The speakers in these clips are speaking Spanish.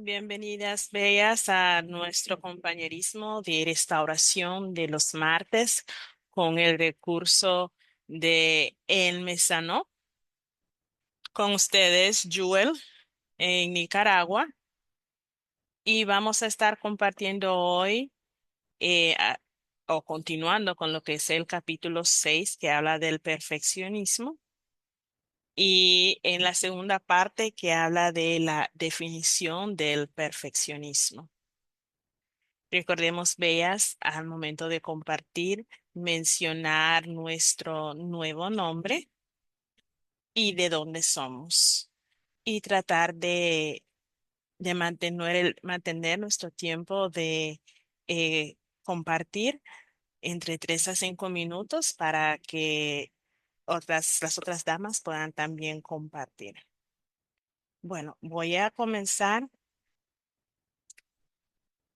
Bienvenidas, bellas, a nuestro compañerismo de restauración de los martes con el recurso de El Mesano. Con ustedes, Jewel, en Nicaragua, y vamos a estar compartiendo hoy eh, a- o continuando con lo que es el capítulo 6 que habla del perfeccionismo, y en la segunda parte que habla de la definición del perfeccionismo. Recordemos, Bellas, al momento de compartir, mencionar nuestro nuevo nombre y de dónde somos. Y tratar de mantener nuestro tiempo de compartir entre 3 a 5 minutos para que las otras damas puedan también compartir. Bueno, voy a comenzar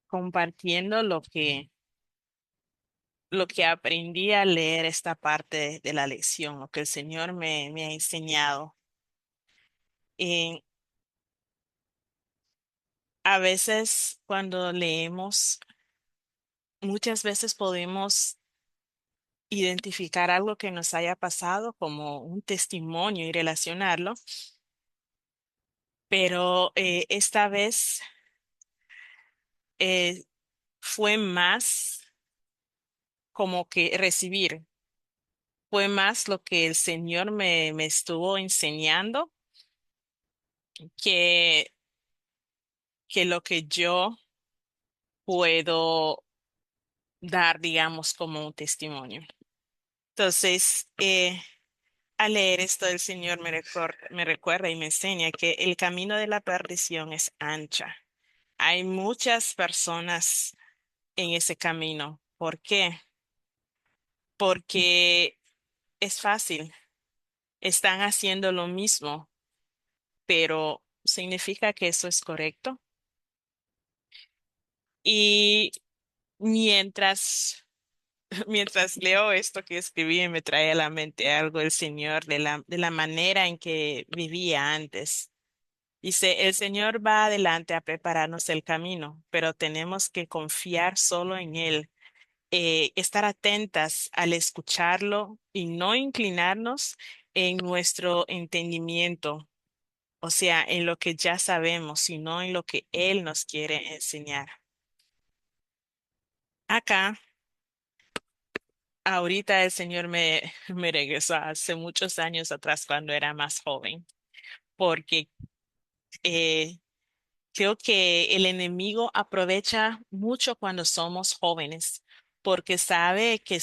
compartiendo lo que aprendí al leer esta parte de la lección, lo que el Señor me ha enseñado. Eh, a veces cuando leemos, muchas veces podemos identificar algo que nos haya pasado como un testimonio y relacionarlo, pero esta vez eh, fue más como que recibir, fue más lo que el Señor me estuvo enseñando que, que lo que yo puedo dar, digamos, como un testimonio. Entonces, al leer esto, el Señor me recuerda y me enseña que el camino de la perdición es ancha. Hay muchas personas en ese camino. ¿Por qué? Porque es fácil. Están haciendo lo mismo, pero ¿significa que eso es correcto? Y mientras mientras leo esto que escribí, me trae a la mente algo el Señor de la manera en que vivía antes. Dice, el Señor va adelante a prepararnos el camino, pero tenemos que confiar solo en Él, estar atentas al escucharlo y no inclinarnos en nuestro entendimiento, o sea, en lo que ya sabemos, sino en lo que Él nos quiere enseñar. Acá. Ahorita el Señor me regresó hace muchos años atrás cuando era más joven, porque eh, creo que el enemigo aprovecha mucho cuando somos jóvenes, porque sabe que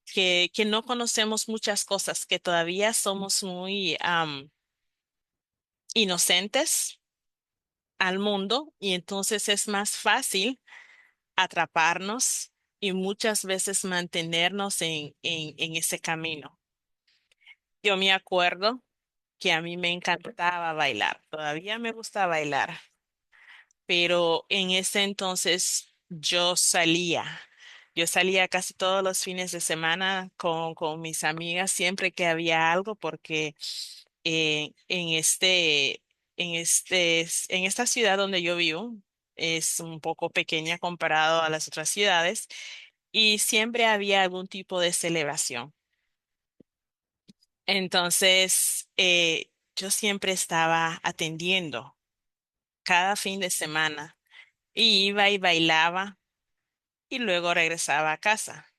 que no conocemos muchas cosas, que todavía somos muy inocentes al mundo, y entonces es más fácil atraparnos y muchas veces mantenernos en ese camino. Yo me acuerdo que a mí me encantaba bailar, todavía me gusta bailar, pero en ese entonces yo salía casi todos los fines de semana con mis amigas siempre que había algo, porque en esta ciudad donde yo vivo es un poco pequeña comparado a las otras ciudades, y siempre había algún tipo de celebración. Entonces, yo siempre estaba atendiendo cada fin de semana, y iba y bailaba y luego regresaba a casa.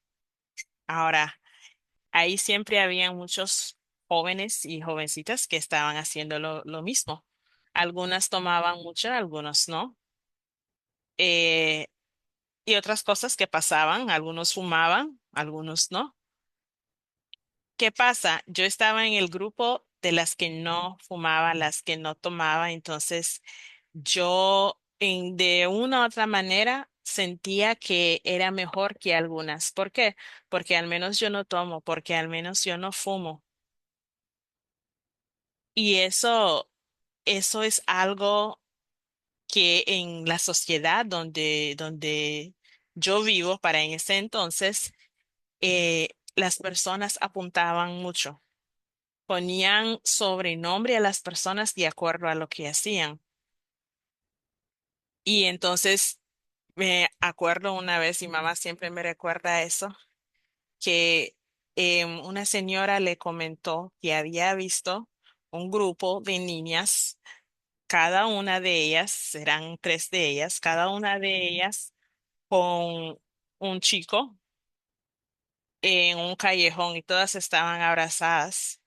Ahora, ahí siempre había muchos jóvenes y jovencitas que estaban haciendo lo mismo. Algunas tomaban mucho, algunos no. Eh, y otras cosas que pasaban, algunos fumaban, algunos no. ¿Qué pasa? Yo estaba en el grupo de las que no fumaba, las que no tomaba, entonces yo de una u otra manera sentía que era mejor que algunas. ¿Por qué? Porque al menos yo no tomo, porque al menos yo no fumo. Y eso es algo que en la sociedad donde yo vivo, para en ese entonces, las personas apuntaban mucho. Ponían sobrenombre a las personas de acuerdo a lo que hacían. Y entonces me acuerdo una vez, y mamá siempre me recuerda eso, que una señora le comentó que había visto un grupo de niñas, cada una de ellas, serán tres de ellas, cada una de ellas con un chico en un callejón y todas estaban abrazadas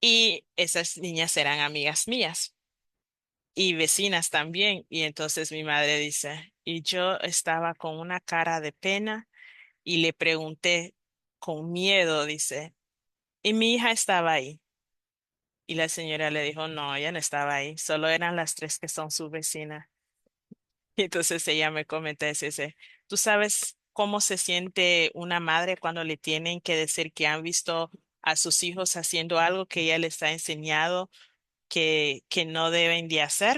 y esas niñas eran amigas mías y vecinas también. Y entonces mi madre dice, y yo estaba con una cara de pena y le pregunté con miedo, dice, y mi hija estaba ahí. Y la señora le dijo, no, ella no estaba ahí, solo eran las tres que son su vecina. Y entonces ella me comenta, dice, ¿tú sabes cómo se siente una madre cuando le tienen que decir que han visto a sus hijos haciendo algo que ella les ha enseñado que no deben de hacer?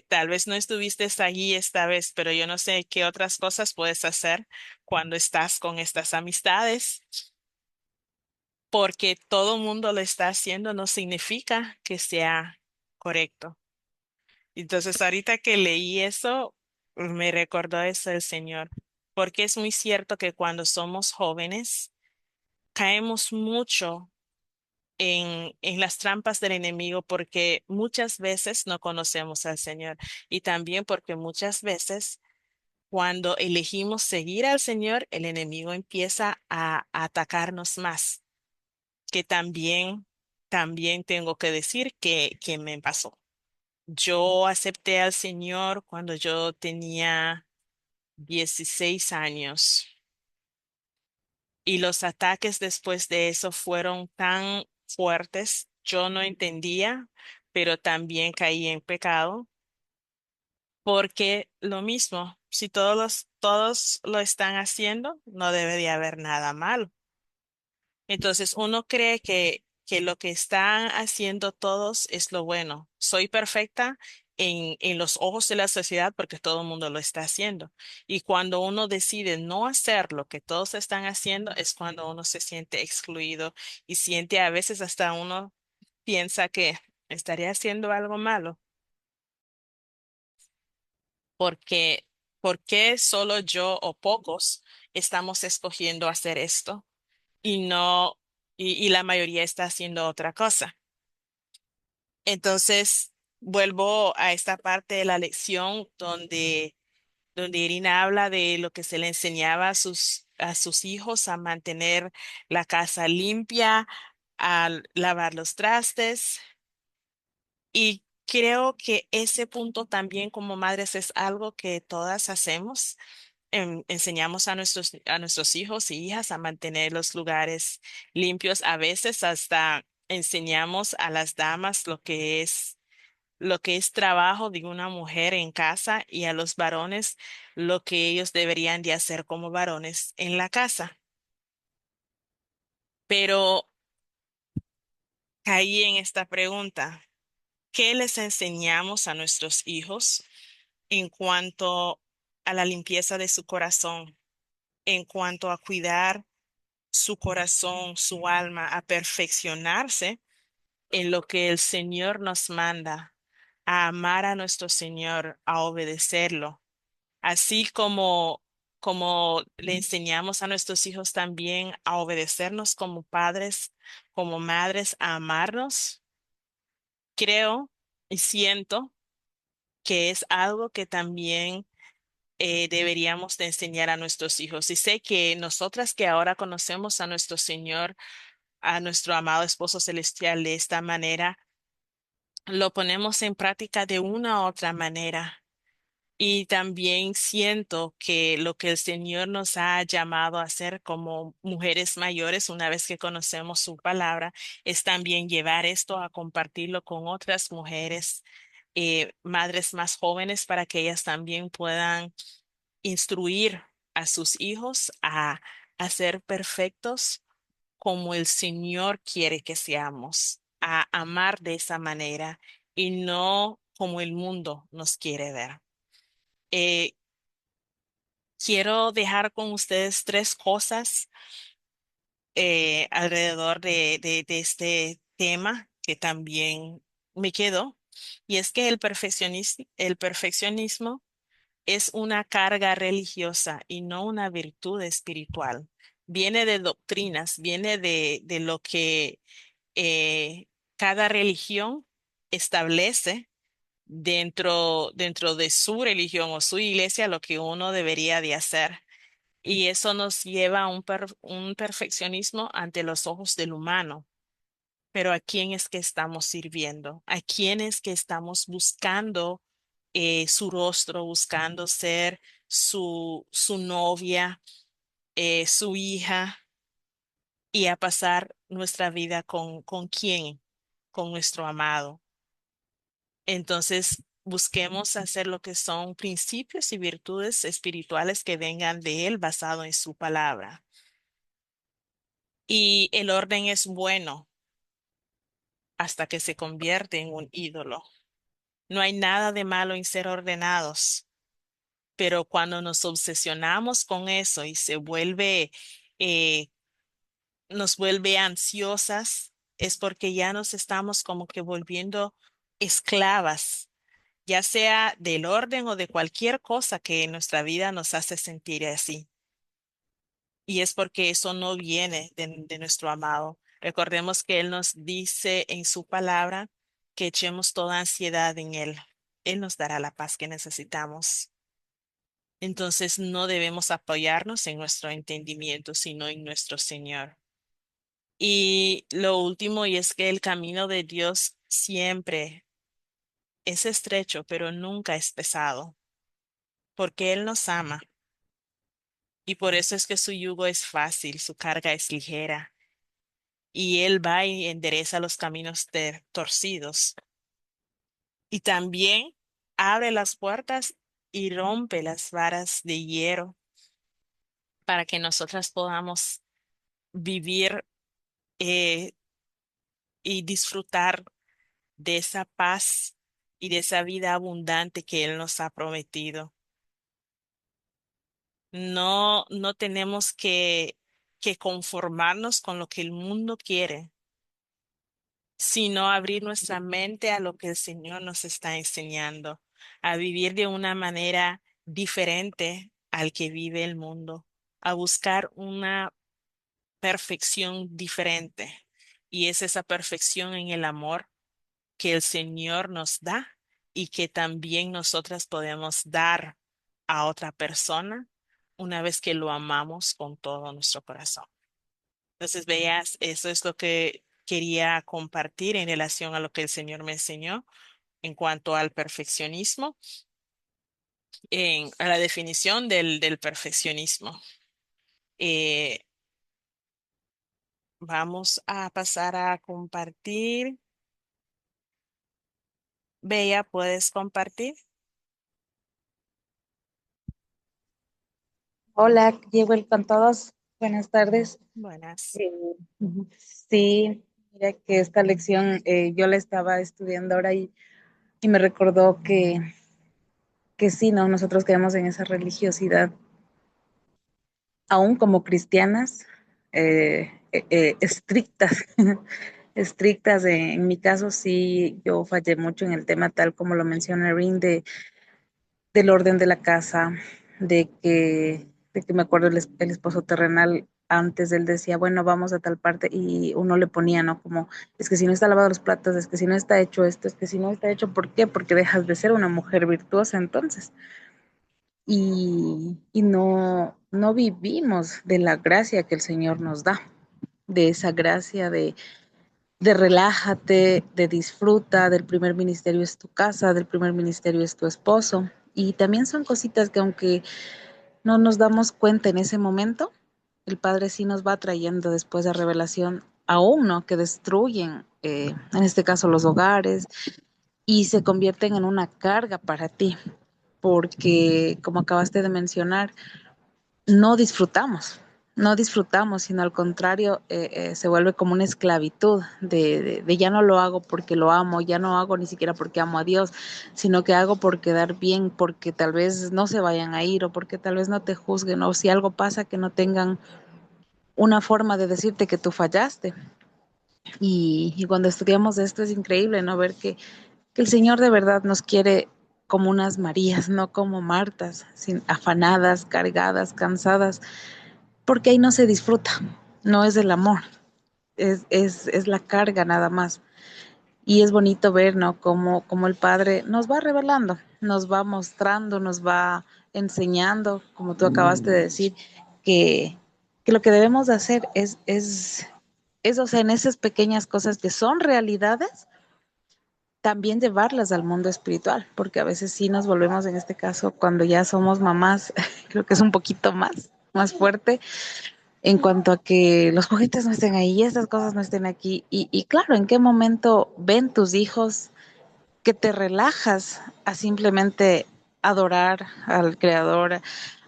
Tal vez no estuviste allí esta vez, pero yo no sé qué otras cosas puedes hacer cuando estás con estas amistades, porque todo el mundo lo está haciendo no significa que sea correcto. Entonces, ahorita que leí eso, me recordó eso el Señor, porque es muy cierto que cuando somos jóvenes, caemos mucho en las trampas del enemigo porque muchas veces no conocemos al Señor y también porque muchas veces cuando elegimos seguir al Señor, el enemigo empieza a atacarnos más, que también tengo que decir que me pasó. Yo acepté al Señor cuando yo tenía 16 años y los ataques después de eso fueron tan fuertes. Yo no entendía, pero también caí en pecado porque lo mismo, si todos lo están haciendo, no debe de haber nada malo. Entonces uno cree que lo que están haciendo todos es lo bueno. Soy perfecta en los ojos de la sociedad porque todo el mundo lo está haciendo. Y cuando uno decide no hacer lo que todos están haciendo, es cuando uno se siente excluido y siente a veces hasta uno piensa que estaría haciendo algo malo porque ¿por qué solo yo o pocos estamos escogiendo hacer esto? Y no, y la mayoría está haciendo otra cosa. Entonces, vuelvo a esta parte de la lección donde Irina habla de lo que se le enseñaba a sus hijos a mantener la casa limpia, a lavar los trastes. Y creo que ese punto también como madres es algo que todas hacemos. Enseñamos a nuestros hijos y hijas a mantener los lugares limpios. A veces hasta enseñamos a las damas lo que es trabajo de una mujer en casa y a los varones lo que ellos deberían de hacer como varones en la casa. Pero caí en esta pregunta. ¿Qué les enseñamos a nuestros hijos en cuanto a la limpieza de su corazón, en cuanto a cuidar su corazón, su alma, a perfeccionarse en lo que el Señor nos manda, a amar a nuestro Señor, a obedecerlo, así como le enseñamos a nuestros hijos también a obedecernos como padres, como madres, a amarnos? Creo y siento que es algo que también deberíamos de enseñar a nuestros hijos. Y sé que nosotras que ahora conocemos a nuestro Señor, a nuestro amado esposo celestial de esta manera, lo ponemos en práctica de una u otra manera. Y también siento que lo que el Señor nos ha llamado a hacer como mujeres mayores, una vez que conocemos su palabra, es también llevar esto a compartirlo con otras mujeres, madres más jóvenes, para que ellas también puedan instruir a sus hijos a ser perfectos como el Señor quiere que seamos, a amar de esa manera y no como el mundo nos quiere ver. Eh, Quiero dejar con ustedes tres cosas alrededor de este tema que también me quedó. Y es que el perfeccionismo es una carga religiosa y no una virtud espiritual. Viene de doctrinas, viene de lo que cada religión establece dentro de su religión o su iglesia lo que uno debería de hacer. Y eso nos lleva a un perfeccionismo ante los ojos del humano. Pero ¿a quién es que estamos sirviendo? ¿A quién es que estamos buscando su rostro, buscando ser su novia, su hija y a pasar nuestra vida con quién? Con nuestro amado. Entonces, busquemos hacer lo que son principios y virtudes espirituales que vengan de Él basado en su palabra. Y el orden es bueno hasta que se convierte en un ídolo. No hay nada de malo en ser ordenados, pero cuando nos obsesionamos con eso y eh, nos vuelve ansiosas, es porque ya nos estamos como que volviendo esclavas, ya sea del orden o de cualquier cosa que en nuestra vida nos hace sentir así. Y es porque eso no viene de nuestro amado. Recordemos que Él nos dice en su palabra que echemos toda ansiedad en Él. Él nos dará la paz que necesitamos. Entonces no debemos apoyarnos en nuestro entendimiento, sino en nuestro Señor. Y lo último, y es que el camino de Dios siempre es estrecho, pero nunca es pesado, porque Él nos ama. Y por eso es que su yugo es fácil, su carga es ligera. Y Él va y endereza los caminos torcidos. Y también abre las puertas y rompe las varas de hierro para que nosotras podamos vivir eh, y disfrutar de esa paz y de esa vida abundante que Él nos ha prometido. No tenemos que conformarnos con lo que el mundo quiere, sino abrir nuestra mente a lo que el Señor nos está enseñando, a vivir de una manera diferente al que vive el mundo, a buscar una perfección diferente. Y es esa perfección en el amor que el Señor nos da y que también nosotras podemos dar a otra persona una vez que lo amamos con todo nuestro corazón. Entonces, veas, eso es lo que quería compartir en relación a lo que el Señor me enseñó en cuanto al perfeccionismo, a la definición del perfeccionismo. Eh, Vamos a pasar a compartir. Bella, ¿puedes compartir? Hola, llego con todos. Buenas tardes. Buenas. Eh, sí, mira que esta lección yo la estaba estudiando ahora y me recordó que sí, ¿no? Nosotros quedamos en esa religiosidad, aún como cristianas, estrictas, estrictas. En mi caso, sí, yo fallé mucho en el tema, tal como lo menciona Erin, del orden de la casa, de que me acuerdo el esposo terrenal, antes él decía, bueno, vamos a tal parte y uno le ponía, ¿no? Como, es que si no está lavado los platos, es que si no está hecho esto, es que si no está hecho, ¿por qué? Porque dejas de ser una mujer virtuosa entonces. Y no vivimos de la gracia que el Señor nos da, de esa gracia de relájate, de disfruta, del primer ministerio es tu casa, del primer ministerio es tu esposo. Y también son cositas que aunque no nos damos cuenta en ese momento, el Padre sí nos va trayendo después de revelación aún, ¿no? Que destruyen, en este caso, los hogares y se convierten en una carga para ti, porque como acabaste de mencionar, no disfrutamos, no disfrutamos, sino al contrario, se vuelve como una esclavitud de ya no lo hago porque lo amo, ya no hago ni siquiera porque amo a Dios, sino que hago por quedar bien, porque tal vez no se vayan a ir o porque tal vez no te juzguen o si algo pasa que no tengan una forma de decirte que tú fallaste. Y cuando estudiamos esto es increíble, ¿no? Ver que que el Señor de verdad nos quiere como unas Marías, no como Martas, sin, afanadas, cargadas, cansadas, porque ahí no se disfruta, no es el amor, es la carga nada más. Y es bonito ver, ¿no? Como el Padre nos va revelando, nos va mostrando, nos va enseñando, como tú acabaste de decir, que, que lo que debemos de hacer es, o sea, en esas pequeñas cosas que son realidades, también llevarlas al mundo espiritual, porque a veces sí nos volvemos, en este caso, cuando ya somos mamás, creo que es un poquito más fuerte en cuanto a que los juguetes no estén ahí, estas cosas no estén aquí. Y claro, ¿en qué momento ven tus hijos que te relajas a simplemente adorar al Creador,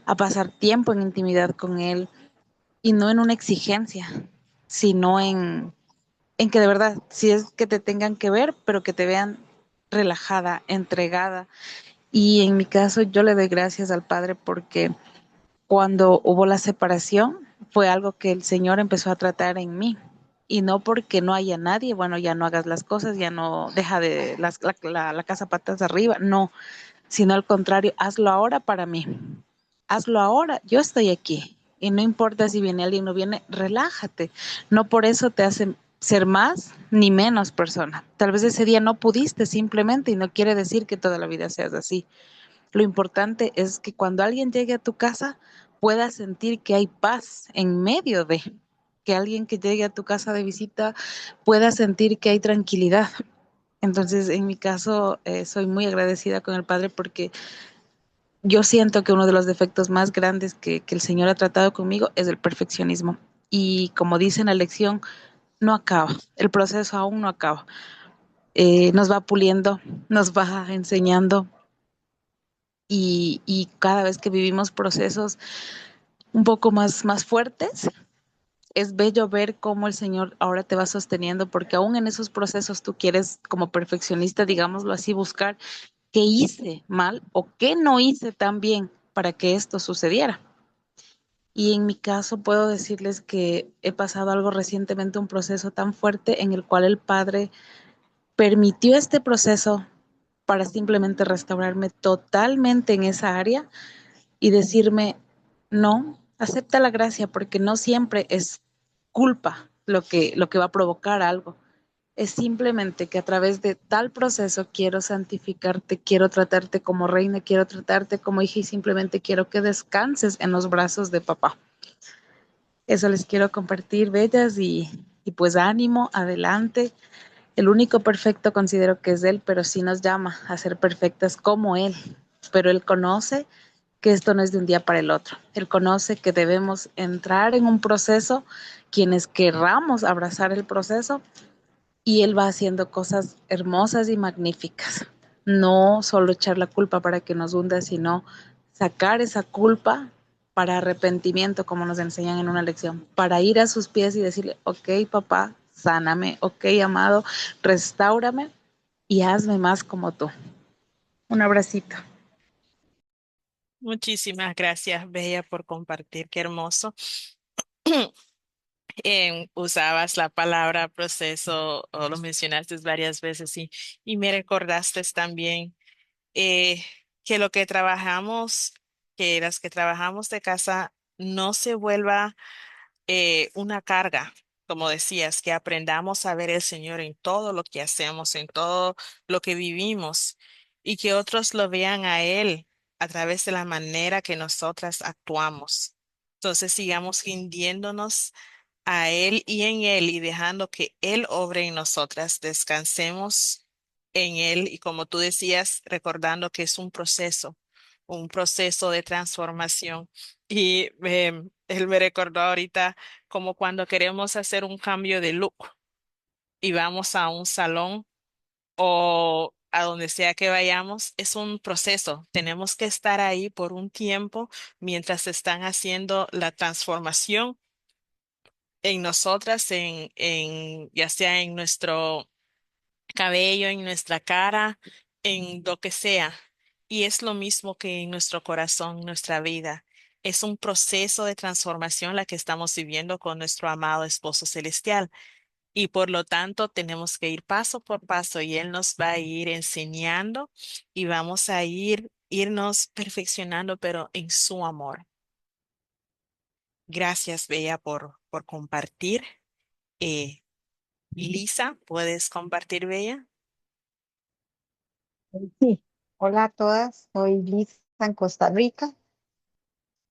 a pasar tiempo en intimidad con Él y no en una exigencia, sino en que de verdad, si es que te tengan que ver, pero que te vean relajada, entregada? Y en mi caso, yo le doy gracias al Padre porque cuando hubo la separación, fue algo que el Señor empezó a tratar en mí. Y no porque no haya nadie, bueno, ya no hagas las cosas, ya no deja de la casa patas arriba, no, sino al contrario, hazlo ahora para mí, hazlo ahora, yo estoy aquí. Y no importa si viene alguien o no viene, relájate. No por eso te hace ser más ni menos persona. Tal vez ese día no pudiste simplemente y no quiere decir que toda la vida seas así. Lo importante es que cuando alguien llegue a tu casa pueda sentir que hay paz en medio de, que alguien que llegue a tu casa de visita pueda sentir que hay tranquilidad. Entonces, en mi caso, soy muy agradecida con el Padre porque yo siento que uno de los defectos más grandes que el Señor ha tratado conmigo es el perfeccionismo. Y como dice en la lección, no acaba, el proceso aún no acaba. Nos va puliendo, nos va enseñando y cada vez que vivimos procesos un poco más fuertes, es bello ver cómo el Señor ahora te va sosteniendo, porque aún en esos procesos tú quieres, como perfeccionista, digámoslo así, buscar qué hice mal o qué no hice tan bien para que esto sucediera. Y en mi caso puedo decirles que he pasado algo recientemente, un proceso tan fuerte en el cual el Padre permitió este proceso para simplemente restaurarme totalmente en esa área y decirme, no, acepta la gracia porque no siempre es culpa lo que va a provocar algo. Es simplemente que a través de tal proceso quiero santificarte, quiero tratarte como reina, quiero tratarte como hija y simplemente quiero que descanses en los brazos de papá. Eso les quiero compartir, bellas, y pues ánimo, adelante. El único perfecto considero que es Él, pero sí nos llama a ser perfectas como Él. Pero Él conoce que esto no es de un día para el otro. Él conoce que debemos entrar en un proceso, quienes querramos abrazar el proceso, y Él va haciendo cosas hermosas y magníficas. No solo echar la culpa para que nos hunda, sino sacar esa culpa para arrepentimiento, como nos enseñan en una lección, para ir a sus pies y decirle, ok, papá, sáname, ok, amado, restáurame y hazme más como tú. Un abracito. Muchísimas gracias, Bella, por compartir. Qué hermoso. Usabas la palabra proceso o lo mencionaste varias veces y me recordaste también eh, que lo que trabajamos, que las que trabajamos de casa no se vuelva una carga, como decías, que aprendamos a ver el Señor en todo lo que hacemos, en todo lo que vivimos y que otros lo vean a Él a través de la manera que nosotras actuamos. Entonces sigamos rindiéndonos a Él y en Él y dejando que Él obre en nosotras, descansemos en Él y como tú decías, recordando que es un proceso de transformación. Y Él me recordó ahorita como cuando queremos hacer un cambio de look y vamos a un salón o a donde sea que vayamos, es un proceso. Tenemos que estar ahí por un tiempo mientras están haciendo la transformación en nosotras, ya sea en nuestro cabello, en nuestra cara, en lo que sea. Y es lo mismo que en nuestro corazón, nuestra vida. Es un proceso de transformación la que estamos viviendo con nuestro amado esposo celestial. y por lo tanto tenemos que ir paso por paso y Él nos va a ir enseñando y vamos a irnos perfeccionando, pero en su amor. Gracias, Bella, por compartir. Lisa, ¿puedes compartir, Bella? Sí, hola a todas, soy Liz en Costa Rica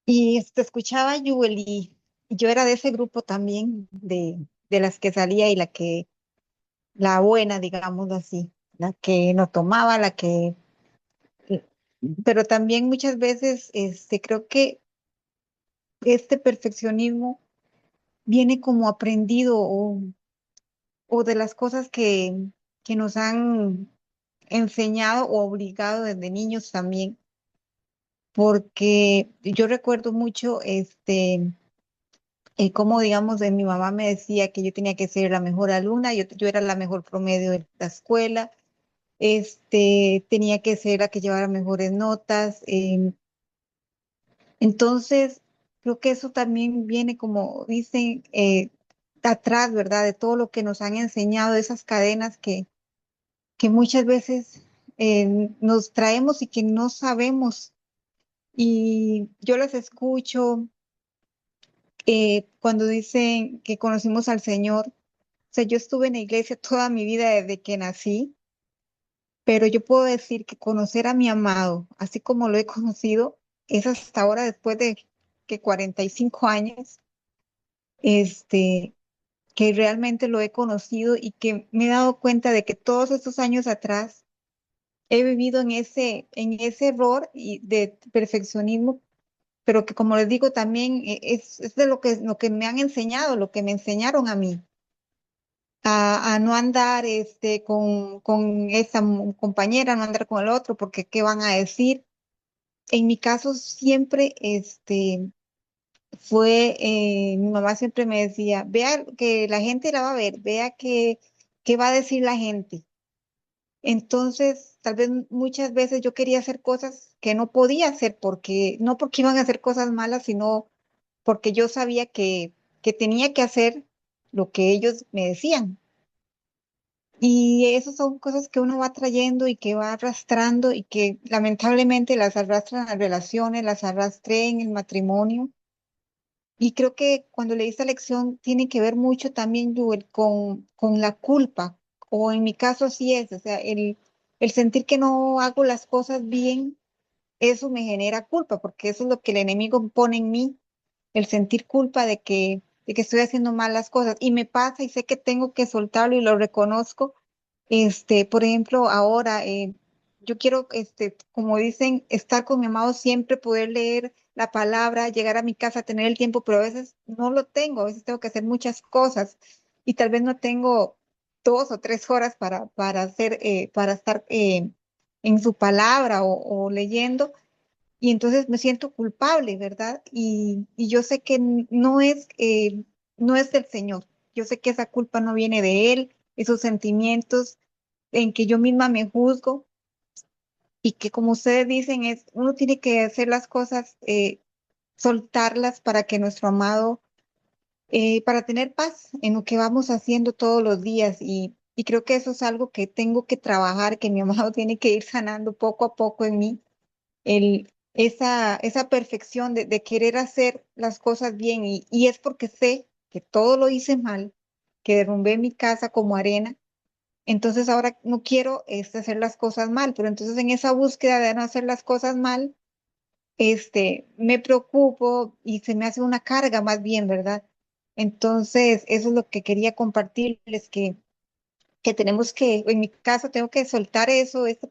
y te escuchaba Yuel y yo era de ese grupo también de las que salía y la buena, digamos así, la que no tomaba, pero también muchas veces creo que este perfeccionismo viene como aprendido o de las cosas que nos han enseñado o obligado desde niños también porque yo recuerdo mucho, como digamos, de mi mamá me decía que yo tenía que ser la mejor alumna, yo era la mejor promedio de la escuela, tenía que ser la que llevara mejores notas, entonces creo que eso también viene, como dicen, atrás, ¿verdad? De todo lo que nos han enseñado, esas cadenas que muchas veces nos traemos y que no sabemos. Y yo las escucho cuando dicen que conocimos al Señor, o sea, yo estuve en la iglesia toda mi vida desde que nací, pero yo puedo decir que conocer a mi amado, así como lo he conocido, es hasta ahora después de que 45 años, este, que realmente lo he conocido y que me he dado cuenta de que todos estos años atrás he vivido en ese error y de perfeccionismo, pero que como les digo también es de lo que me han enseñado, lo que me enseñaron a mí. A no andar con esa compañera, no andar con el otro, porque qué van a decir. En mi caso siempre mi mamá siempre me decía, vea que la gente la va a ver, vea qué va a decir la gente. Entonces, tal vez muchas veces yo quería hacer cosas que no podía hacer, porque, no porque iban a hacer cosas malas, sino porque yo sabía que tenía que hacer lo que ellos me decían. Y esas son cosas que uno va trayendo y que va arrastrando y que lamentablemente las arrastran a las relaciones, las arrastré en el matrimonio. Y creo que cuando leí esta lección tiene que ver mucho también, Joel, con la culpa, o en mi caso así es, o sea, el sentir que no hago las cosas bien, eso me genera culpa, porque eso es lo que el enemigo pone en mí, el sentir culpa de que estoy haciendo mal las cosas. Y me pasa y sé que tengo que soltarlo y lo reconozco. Por ejemplo, ahora yo quiero, como dicen, estar con mi amado siempre, poder leer la palabra, llegar a mi casa, tener el tiempo, pero a veces no lo tengo, a veces tengo que hacer muchas cosas y tal vez no tengo 2 o 3 horas para estar en su palabra o leyendo y entonces me siento culpable, ¿verdad? Y yo sé que no es del Señor. Yo sé que esa culpa no viene de Él, esos sentimientos en que yo misma me juzgo y que como ustedes dicen, uno tiene que hacer las cosas, soltarlas para que nuestro amado, para tener paz en lo que vamos haciendo todos los días. Y creo que eso es algo que tengo que trabajar, que mi amado tiene que ir sanando poco a poco en mí esa perfección de querer hacer las cosas bien y es porque sé que todo lo hice mal, que derrumbé mi casa como arena, entonces ahora no quiero hacer las cosas mal, pero entonces en esa búsqueda de no hacer las cosas mal, me preocupo y se me hace una carga más bien, ¿verdad? Entonces, eso es lo que quería compartirles, que tenemos que, en mi caso, tengo que soltar eso, ese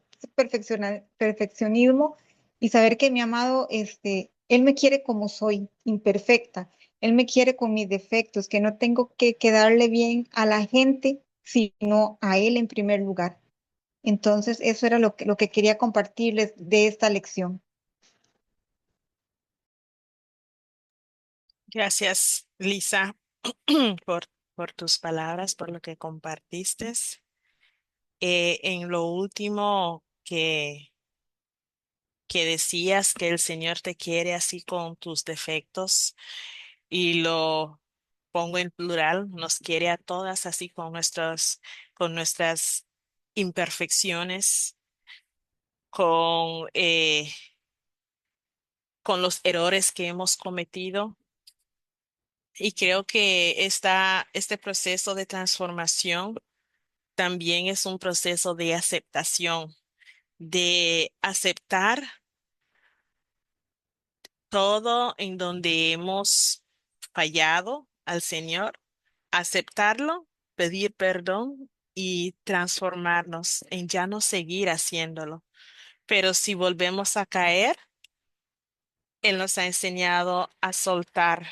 perfeccionismo y saber que mi amado, él me quiere como soy, imperfecta. Él me quiere con mis defectos, que no tengo que darle bien a la gente, sino a él en primer lugar. Entonces, eso era lo que quería compartirles de esta lección. Gracias, Lisa, por, por tus palabras, por lo que compartiste. En lo último que decías que el Señor te quiere así con tus defectos y lo pongo en plural, nos quiere a todas así con nuestras imperfecciones, con, eh, con los errores que hemos cometido. Y creo que este proceso de transformación también es un proceso de aceptación, de aceptar todo en donde hemos fallado al Señor, aceptarlo, pedir perdón y transformarnos en ya no seguir haciéndolo. Pero si volvemos a caer, Él nos ha enseñado a soltar,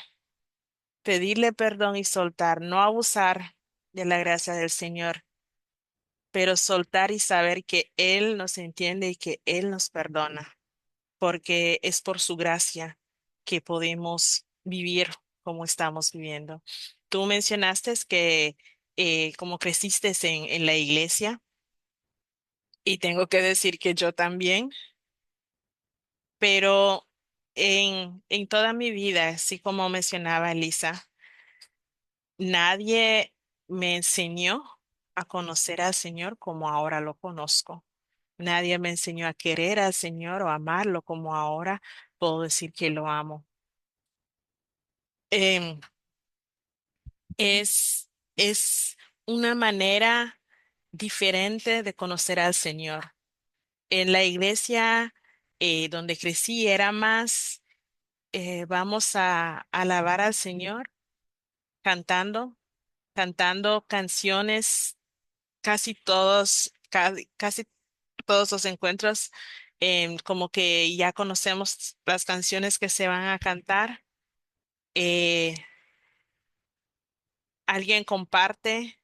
pedirle perdón y soltar, no abusar de la gracia del Señor, pero soltar y saber que Él nos entiende y que Él nos perdona, porque es por su gracia que podemos vivir como estamos viviendo. Tú mencionaste que como creciste en la iglesia, y tengo que decir que yo también, pero en toda mi vida, así como mencionaba Elisa, nadie me enseñó a conocer al Señor como ahora lo conozco. Nadie me enseñó a querer al Señor o amarlo como ahora puedo decir que lo amo. Em, es una manera diferente de conocer al Señor. En la iglesia donde crecí era más, vamos a alabar al Señor cantando, cantando canciones, casi todos los encuentros, como que ya conocemos las canciones que se van a cantar. Eh, Alguien comparte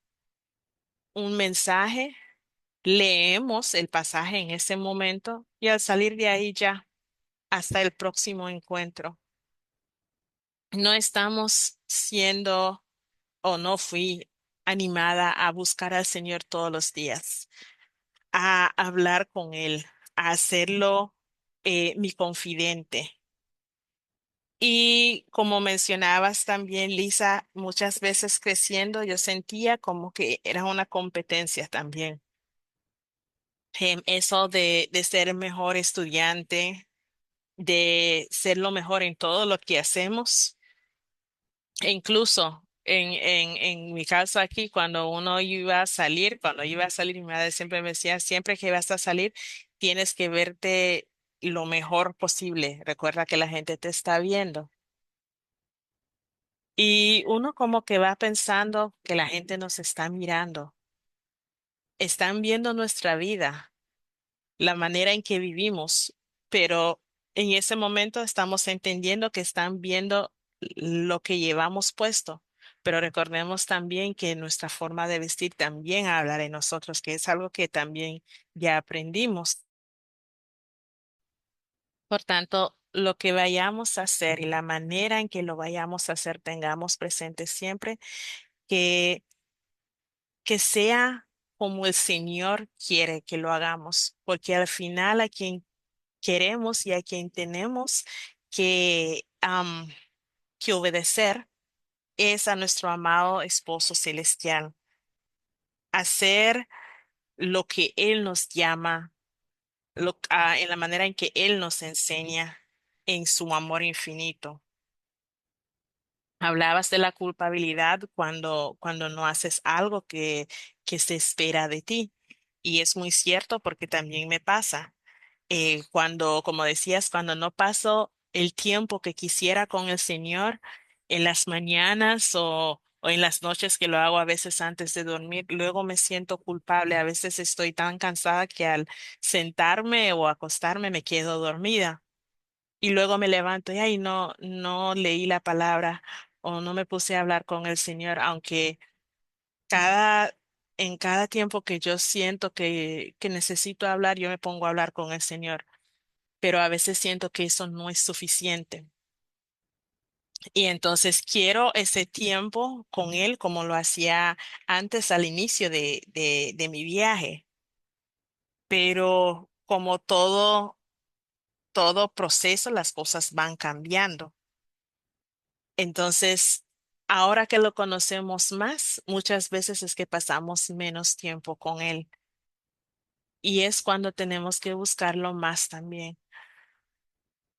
un mensaje, leemos el pasaje en ese momento y al salir de ahí ya hasta el próximo encuentro. No estamos siendo o no fui animada a buscar al Señor todos los días, a hablar con Él, a hacerlo mi confidente. Y como mencionabas también, Lisa, muchas veces creciendo yo sentía como que era una competencia también. Eso de ser el mejor estudiante, de ser lo mejor en todo lo que hacemos. E incluso en mi caso aquí, cuando iba a salir, mi madre siempre me decía, siempre que vas a salir, tienes que verte lo mejor posible. Recuerda que la gente te está viendo. Y uno como que va pensando que la gente nos está mirando, están viendo nuestra vida, la manera en que vivimos, pero en ese momento estamos entendiendo que están viendo lo que llevamos puesto. Pero recordemos también que nuestra forma de vestir también habla de nosotros, que es algo que también ya aprendimos. Por tanto, lo que vayamos a hacer y la manera en que lo vayamos a hacer, tengamos presente siempre que que sea como el Señor quiere que lo hagamos, porque al final a quien queremos y a quien tenemos que obedecer es a nuestro amado esposo celestial, hacer lo que Él nos llama, en la manera en que Él nos enseña en su amor infinito. Hablabas de la culpabilidad cuando no haces algo que se espera de ti. Y es muy cierto porque también me pasa. Como decías, cuando no paso el tiempo que quisiera con el Señor en las mañanas o en las noches que lo hago a veces antes de dormir, luego me siento culpable. A veces estoy tan cansada que al sentarme o acostarme me quedo dormida. Y luego me levanto y ay, no leí la palabra o no me puse a hablar con el Señor, aunque cada, en cada tiempo que yo siento que necesito hablar, yo me pongo a hablar con el Señor, pero a veces siento que eso no es suficiente. Y entonces quiero ese tiempo con Él como lo hacía antes al inicio de mi viaje, pero como todo proceso, las cosas van cambiando. Entonces, ahora que lo conocemos más, muchas veces es que pasamos menos tiempo con Él. Y es cuando tenemos que buscarlo más también,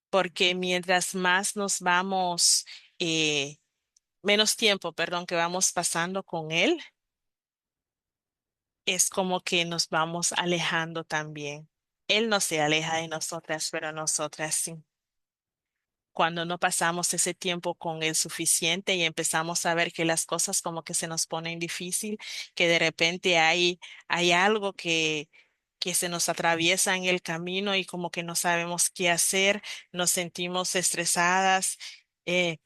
porque mientras más nos vamos, eh, menos tiempo, perdón, que vamos pasando con Él, es como que nos vamos alejando también. Él no se aleja de nosotras, pero nosotras sí. Cuando no pasamos ese tiempo con él suficiente y empezamos a ver que las cosas como que se nos ponen difícil, que de repente hay algo que se nos atraviesa en el camino y como que no sabemos qué hacer, nos sentimos estresadas, eh,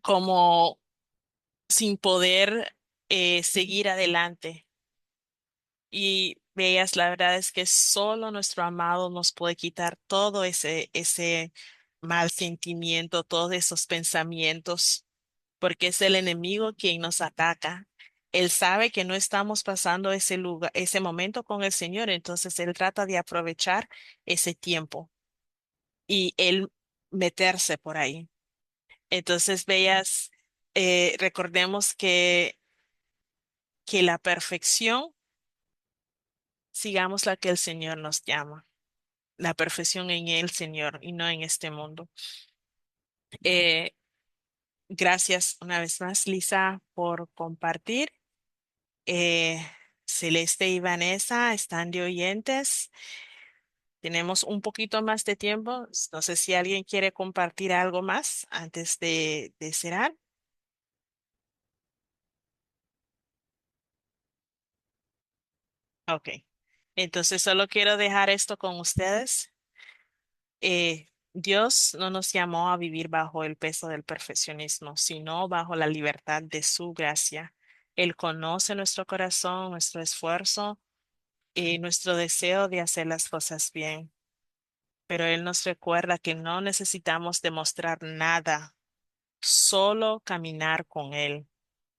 como sin poder seguir adelante. Y veas, la verdad es que solo nuestro amado nos puede quitar todo ese mal sentimiento, todos esos pensamientos, porque es el enemigo quien nos ataca. Él sabe que no estamos pasando ese lugar, ese momento con el Señor, entonces él trata de aprovechar ese tiempo y él meterse por ahí. Entonces, veas, recordemos que la perfección, sigamos la que el Señor nos llama. La perfección en el Señor y no en este mundo. Eh, gracias una vez más, Lisa, por compartir. Eh, Celeste y Vanessa están de oyentes. Tenemos un poquito más de tiempo. No sé si alguien quiere compartir algo más antes de cerrar. Ok. Entonces, solo quiero dejar esto con ustedes. Dios no nos llamó a vivir bajo el peso del perfeccionismo, sino bajo la libertad de su gracia. Él conoce nuestro corazón, nuestro esfuerzo y nuestro deseo de hacer las cosas bien, pero Él nos recuerda que no necesitamos demostrar nada, solo caminar con Él,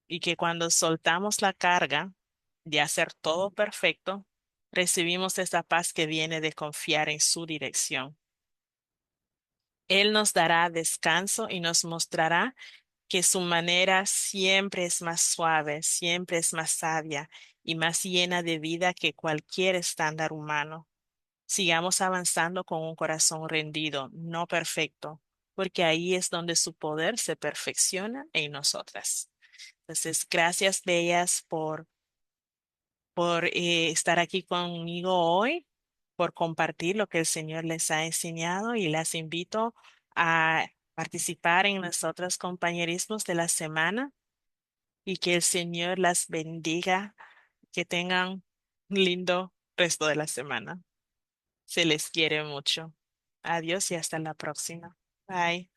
y que cuando soltamos la carga de hacer todo perfecto, recibimos esa paz que viene de confiar en su dirección. Él nos dará descanso y nos mostrará que su manera siempre es más suave, siempre es más sabia y más llena de vida que cualquier estándar humano. Sigamos avanzando con un corazón rendido, no perfecto, porque ahí es donde su poder se perfecciona en nosotras. Entonces, gracias, bellas, por estar aquí conmigo hoy, por compartir lo que el Señor les ha enseñado y las invito a participar en los otros compañerismos de la semana y que el Señor las bendiga, que tengan un lindo resto de la semana. Se les quiere mucho. Adiós y hasta la próxima. Bye.